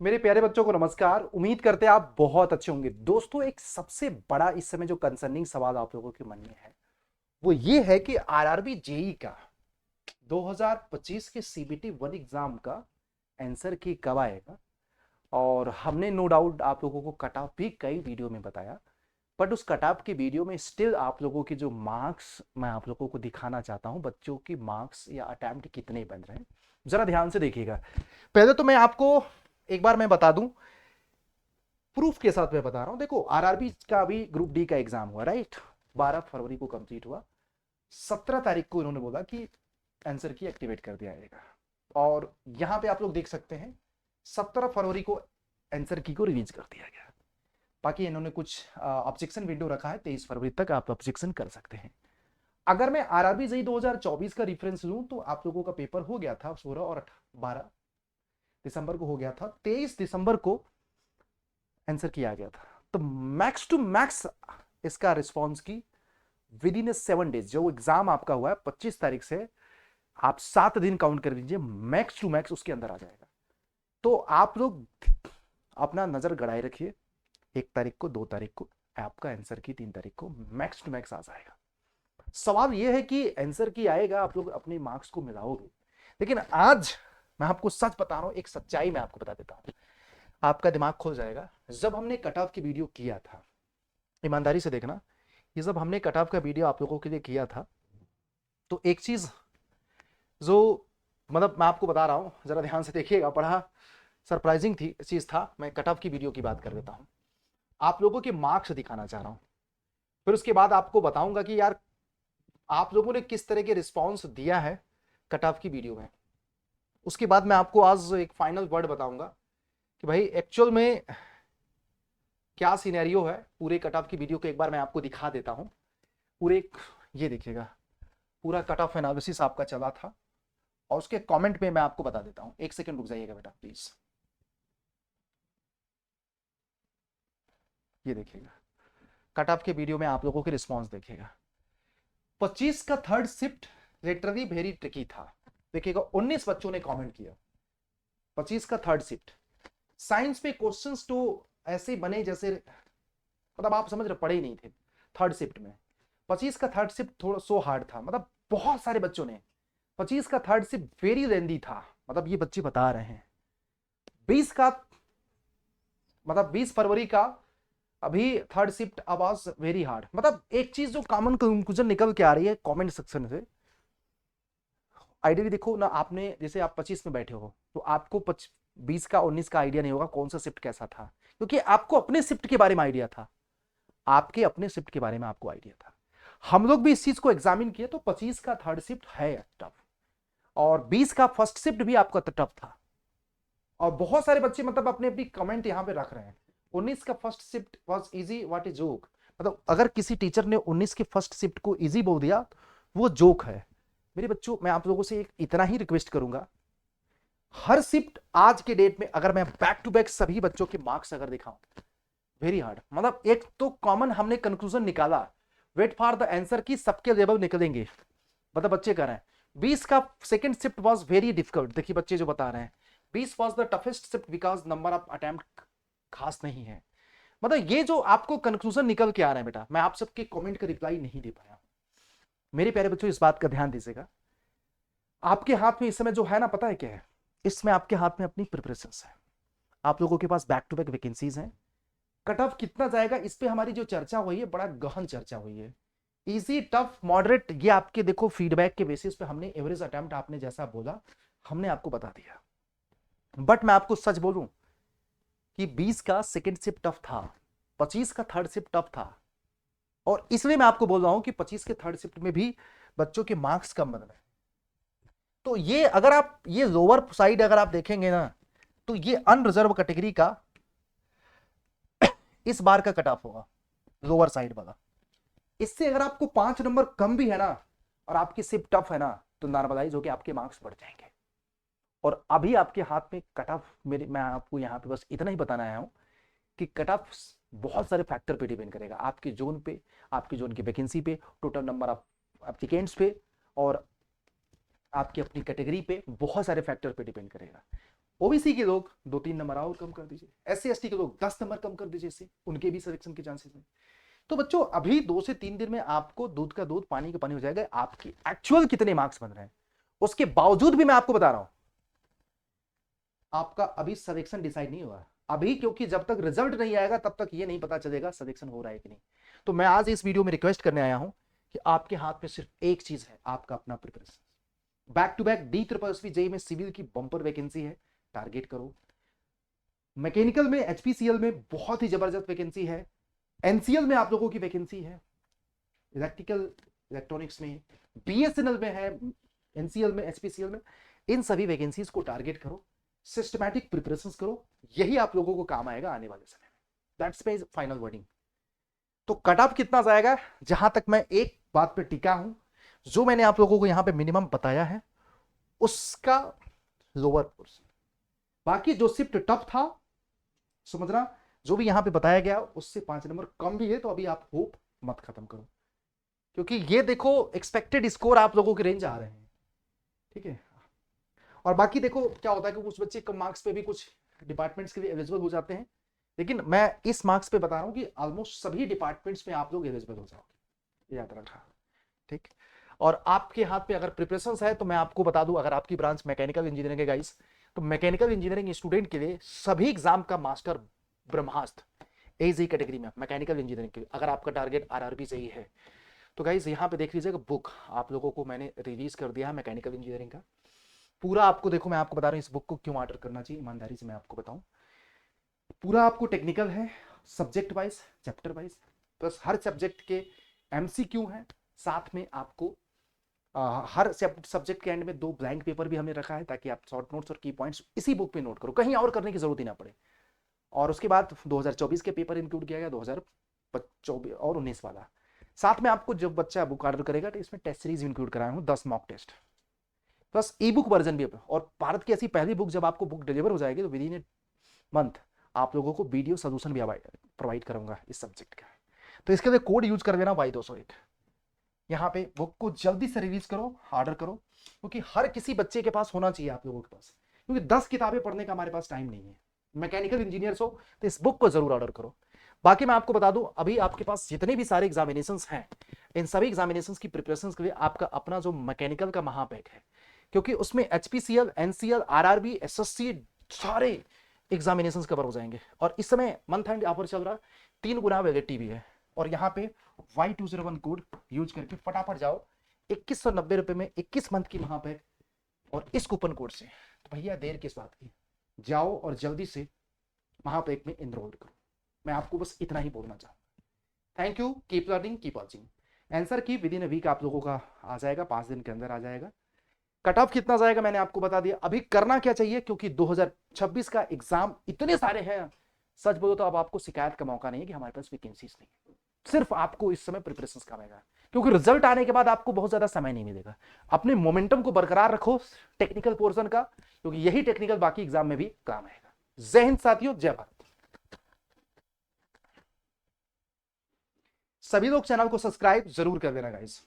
मेरे प्यारे बच्चों को नमस्कार। उम्मीद करते हैं आप बहुत अच्छे होंगे। दोस्तों, एक सबसे बड़ा इस समय जो कंसर्निंग सवाल आप लोगों के मन में है वो ये है कि आरआरबी जेई का 2025 के सीबीटी 1 एग्जाम का आंसर की कब आएगा। और हमने नो डाउट आप लोगों को कट ऑफ भी कई वीडियो में बताया, बट उस कट ऑफ की वीडियो में स्टिल आप लोगों के जो मार्क्स मैं आप लोगों को दिखाना चाहता हूं, बच्चों की मार्क्स या अटेम्प्ट कितने बन रहे हैं, जरा ध्यान से देखिएगा। पहले तो मैं आपको एक बार मैं बता दूं, प्रूफ के साथ मैं बता रहा हूं। देखो, आरआरबी का अभी ग्रुप डी का एग्जाम हुआ, राइट। 12 फरवरी को कंप्लीट हुआ। 17 तारीख को इन्होंने बोला कि आंसर की एक्टिवेट कर दिया जाएगा। और यहां पे आप लोग देख सकते हैं 17 फरवरी को आंसर की को रिलीज कर दिया गया। बाकी इन्होंने कुछ ऑब्जेक्शन विंडो रखा है, 23 फरवरी तक आप ऑब्जेक्शन कर सकते हैं। अगर मैं आरआरबी जेई 2024 का रेफरेंस लूं तो आप लोगों का पेपर हो गया था 16 और 12 दिसंबर को हो गया था। 23 दिसंबर को आंसर किया गया था। तो मैक्स टू मैक्स इसका रिस्पॉन्स की विद इन 7 डेज, जो एग्जाम आपका हुआ है 25 तारीख से, आप 7 दिन काउंट कर लीजिए, मैक्स टू मैक्स उसके अंदर आ जाएगा। तो आप लोग अपना नजर गड़ाए रखिए। 1 तारीख को, 2 तारीख को आपका आंसर की, 3 तारीख को मैक्स टू मैक्स आ जाएगा। सवाल यह है कि आंसर की आएगा, आप लोग अपने मार्क्स को मिलाओगे। लेकिन आज मैं आपको सच बता रहा हूं, एक सच्चाई मैं आपको बता देता हूं, आपका दिमाग खुल जाएगा। जब हमने कट ऑफ की वीडियो किया था, ईमानदारी से देखना, ये जब हमने कट ऑफ का वीडियो आप लोगों के लिए किया था, तो एक चीज जो मतलब मैं आपको बता रहा हूं, जरा ध्यान से देखिएगा, बड़ा सरप्राइजिंग थी चीज था। मैं कट ऑफ की वीडियो की बात कर देता हूं, आप लोगों के मार्क्स दिखाना चाह रहा हूं। फिर उसके बाद आपको बताऊंगा कि यार आप लोगों ने किस तरह के रिस्पॉन्स दिया है कट ऑफ की वीडियो में। उसके बाद मैं आपको आज एक फाइनल वर्ड बताऊंगा कि भाई एक्चुअल में क्या सिनेरियो है। पूरे कट ऑफ की वीडियो को एक बार मैं आपको दिखा देता हूं। पूरे ये देखिएगा, पूरा कट ऑफ एनालिसिस आपका चला था, और उसके कमेंट में मैं आपको बता देता हूं। 1 सेकंड रुक जाइएगा बेटा प्लीज। ये देखिएगा, कट ऑफ के वीडियो में आप लोगों के रिस्पॉन्स देखिएगा। 25 का third shift literally very tricky था। देखिएगा, 19 बच्चों ने कमेंट किया 25 का थर्ड शिफ्ट। साइंस पे क्वेश्चंस तो ऐसे बने जैसे, मतलब आप समझ रहे, पढ़े ही नहीं थे थर्ड शिफ्ट में। 25 का थर्ड शिफ्ट थोड़ा सो हार्ड था, मतलब बहुत सारे बच्चों ने। 25 का थर्ड शिफ्ट वेरी लेंदी था, मतलब ये बच्चे बता रहे हैं। 20 का, मतलब 20 फरवरी का अभी थर्ड शिफ्ट आवाज वेरी हार्ड। मतलब एक चीज जो कॉमन कंक्लूजन निकल के आ रही है कमेंट सेक्शन से, आइडिया देखो ना, आपने जैसे आप 25 में बैठे हो तो आपको 20 का 19 का आइडिया नहीं होगा कौन सा शिफ्ट कैसा था, क्योंकि आपको अपने शिफ्ट के बारे में आइडिया था। आपके अपने शिफ्ट के बारे में आपको आइडिया था। हम लोग भी इस चीज को एग्जामिन किए तो 25 का थर्ड शिफ्ट है टफ, और 20 का फर्स्ट शिफ्ट भी आपका टफ था। और बहुत सारे बच्चे मतलब अपने अपनी कमेंट यहां पे रख रहे हैं। 19 का first shift was easy, what is joke. मतलब अगर किसी टीचर ने 19 के फर्स्ट शिफ्ट को इजी बोल दिया वो जोक है। मेरे बच्चों, मैं आप लोगों से एक इतना ही रिक्वेस्ट करूंगा, हर शिफ्ट आज के डेट में अगर मैं बैक टू बैक सभी बच्चों के मार्क्स अगर दिखाऊं, वेरी हार्ड। मतलब एक तो कॉमन हमने कंक्लूजन निकाला, वेट फॉर द आंसर की सबके लेवल निकलेंगे। मतलब बच्चे कह रहे हैं 20 का second shift was very difficult. देखिए बच्चे जो बता रहे हैं 20 was the toughest shift because number of attempt खास नहीं है। मतलब ये जो आपको कंक्लूजन निकल के आ रहा है बेटा, मैं आप सबके कमेंट का रिप्लाई नहीं दे पाया। मेरे प्यारे बच्चों, इस बात का ध्यान दीजिएगा। आपके हाथ में इस समय जो है ना, पता है क्या है, इसमें आपके हाथ में अपनी प्रिपरेशन है। आप लोगों के पास बैक टू बैक वैकेंसीज हैं। कट ऑफ कितना जाएगा इस पे हमारी जो चर्चा हुई है, बड़ा गहन चर्चा हुई है। इजी, टफ, मॉडरेट, ये आपके देखो फीडबैक के बेसिस पे हमने एवरेज अटेम्प्ट आपने जैसा बोला हमने आपको बता दिया। बट मैं आपको सच बोलूं कि 20 का सेकंड शिफ्ट टफ था, 25 का थर्ड शिफ्ट टफ था। और इसलिए मैं आपको बोल रहा हूं कि 25 के थर्ड शिफ्ट में भी बच्चों के मार्क्स कम बन रहे हैं। तो ये अगर आप ये लोअर साइड अगर आप देखेंगे ना, तो ये अनरिजर्व कैटेगरी का इस बार का कट ऑफ होगा, लोअर साइड वाला। इससे अगर आपको 5 नंबर कम भी है ना, और आपकी शिफ्ट टफ है ना, तो नॉर्मलाइज होकर आपके मार्क्स बढ़ जाएंगे। और अभी आपके हाथ में कट ऑफ, मेरे मैं आपको यहाँ पे बस इतना ही बताना आया हूँ कि कट ऑफ बहुत सारे फैक्टर पे डिपेंड करेगा, आपके जोन पे, आपकी जोन की वैकेंसी पे, टोटल नंबर ऑफ एप्लीकेंट्स पे, और आपकी अपनी कैटेगरी पे, बहुत सारे फैक्टर पे डिपेंड करेगा। ओबीसी के लोग 2-3 नंबर और कम कर दीजिए, SC ST के लोग 10 नंबर कम कर दीजिए, इससे उनके भी सिलेक्शन के चांसेस हैं। तो बच्चों अभी 2 से 3 दिन में आपको दूध का दूध पानी का पानी हो जाएगा, आपकी एक्चुअल कितने मार्क्स बन रहे हैं। उसके बावजूद भी मैं आपको बता रहा हूं, आपका अभी सिलेक्शन डिसाइड नहीं हुआ अभी, क्योंकि जब तक रिजल्ट नहीं आएगा तब तक ये नहीं पता चलेगा सिलेक्शन हो रहा है कि नहीं। तो मैं आज इस वीडियो में रिक्वेस्ट करने आया हूं कि आपके हाथ में सिर्फ एक चीज है, आपका अपना preparation. Back to back D SSB JEE में सिविल की बम्पर वैकेंसी है, टारगेट करो। मैकेनिकल में HPCL में बहुत ही जबरदस्त वैकेंसी है, NCL में आप लोगों की वैकेंसी है, इलेक्ट्रिकल इलेक्ट्रॉनिक्स में, BSNL में है, NCL में, HPCL में। इन सभी वैकेंसीज को टारगेट करो, सिस्टमैटिक प्रिपरेशन करो, यही आप लोगों को काम आएगा आने वाले समय में। That's my final wording. तो कट ऑफ कितना जाएगा, जहां तक मैं एक बात पे टिका हूं, जो मैंने आप लोगों को यहां पे मिनिमम बताया है उसका लोअर पोर्शन, बाकी जो शिफ्ट टफ था समझना, जो भी यहां पे बताया गया उससे 5 नंबर कम भी है, तो अभी आप होप मत खत्म करो, क्योंकि ये देखो एक्सपेक्टेड स्कोर आप लोगों के रेंज आ रहे हैं, ठीक है। और बाकी देखो क्या होता है कि कुछ बच्चे कम मार्क्स पे भी कुछ डिपार्टमेंट्स के लिए एलिजिबल हो जाते हैं, लेकिन मैं इस मार्क्स पे बता रहा हूं कि ऑलमोस्ट सभी डिपार्टमेंट्स में आप लोग एलिजिबल हो जाओगे, याद रखा, ठीक। और आपके हाथ पे अगर प्रिपरेशंस है तो मैं आपको बता दूं, अगर आपकी ब्रांच मैकेनिकल इंजीनियरिंग है गाइस, तो मैकेनिकल इंजीनियरिंग स्टूडेंट के लिए सभी एग्जाम का मास्टर ब्रह्मास्त्र एजी कैटेगरी में मैकेनिकल इंजीनियरिंग के लिए, अगर आपका टारगेट आरआरबी से ही है तो गाइस यहाँ पे देख लीजिएगा, बुक आप लोगों को मैंने रिलीज कर दिया है मैकेनिकल इंजीनियरिंग का पूरा। आपको देखो मैं आपको बता रहा हूँ इस बुक को क्यों ऑर्डर करना चाहिए, ईमानदारी से मैं आपको बताऊं, पूरा आपको टेक्निकल है, subject wise, chapter wise, plus हर सब्जेक्ट के MCQ है, साथ में आपको हर सब्जेक्ट के एंड में 2 ब्लैंक पेपर भी हमने रखा है, ताकि आप शॉर्ट नोट्स और की पॉइंट्स इसी बुक पे नोट करो, कहीं और करने की जरूरत ही ना पड़े। और उसके बाद 2024 के पेपर इंक्लूड किया गया, 2024 और 19 वाला। साथ में आपको जब बच्चा बुक ऑर्डर करेगा तो इसमें टेस्ट सीरीज इंक्लूड कराया हूँ, 10 mock test plus e book version भी। और भारत की ऐसी पहली बुक, जब आपको बुक डिलीवर हो जाएगी तो विद इन ए मंथ आप लोगों को वीडियो सोल्यूशन भी प्रोवाइड करूंगा इस सब्जेक्ट का। तो इसके लिए कोड यूज कर देना Y201, यहाँ पे बुक को जल्दी से रिलीज करो, ऑर्डर करो, क्योंकि हर किसी बच्चे के पास होना चाहिए आप लोगों के पास, क्योंकि 10 किताबें पढ़ने का हमारे पास टाइम नहीं है। मैकेनिकल इंजीनियर्स हो तो इस बुक को जरूर ऑर्डर करो। बाकी मैं आपको बता दूं, अभी आपके पास जितने भी सारे एग्जामिनेशंस हैं, इन सभी एग्जामिनेशंस की प्रिपरेशन के लिए आपका अपना जो मैकेनिकल का महापैक है, क्योंकि उसमें HPCL, NCL, RRB, SSC सारे एग्जामिनेशंस कवर हो जाएंगे। और इस समय मंथ एंड ऑफर चल रहा, 3 गुना वैलिडिटी भी है। और यहाँ पे Y201 कोड यूज करके फटाफट जाओ, 2190 रुपए में 21 मंथ की महापैक, और इस कूपन कोड से, तो भैया देर किस बात की, जाओ और जल्दी से महापैक में एनरोल करो। मैं आपको बस इतना ही बोलना चाहूंगा। Thank you, keep learning, keep watching. Answer की विद इन अ वीक आप लोगों का आ जाएगा, 5 दिन के अंदर आ जाएगा। कट ऑफ कितना जाएगा मैंने आपको बता दिया। अभी करना क्या चाहिए, क्योंकि 2026 का एग्जाम इतने सारे हैं, सच बोलो तो अब आपको शिकायत का मौका नहीं है कि हमारे पास वैकेंसीज नहीं है। सिर्फ आपको इस समय प्रिपरेशन करना है, क्योंकि रिजल्ट आने के बाद आपको बहुत ज्यादा समय नहीं मिलेगा। अपने मोमेंटम को बरकरार रखो टेक्निकल पोर्शन का, क्योंकि यही टेक्निकल बाकी एग्जाम में भी काम आएगा। जय हिंद साथियों, जय भारत। सभी लोग चैनल को सब्सक्राइब जरूर कर देना गाइस।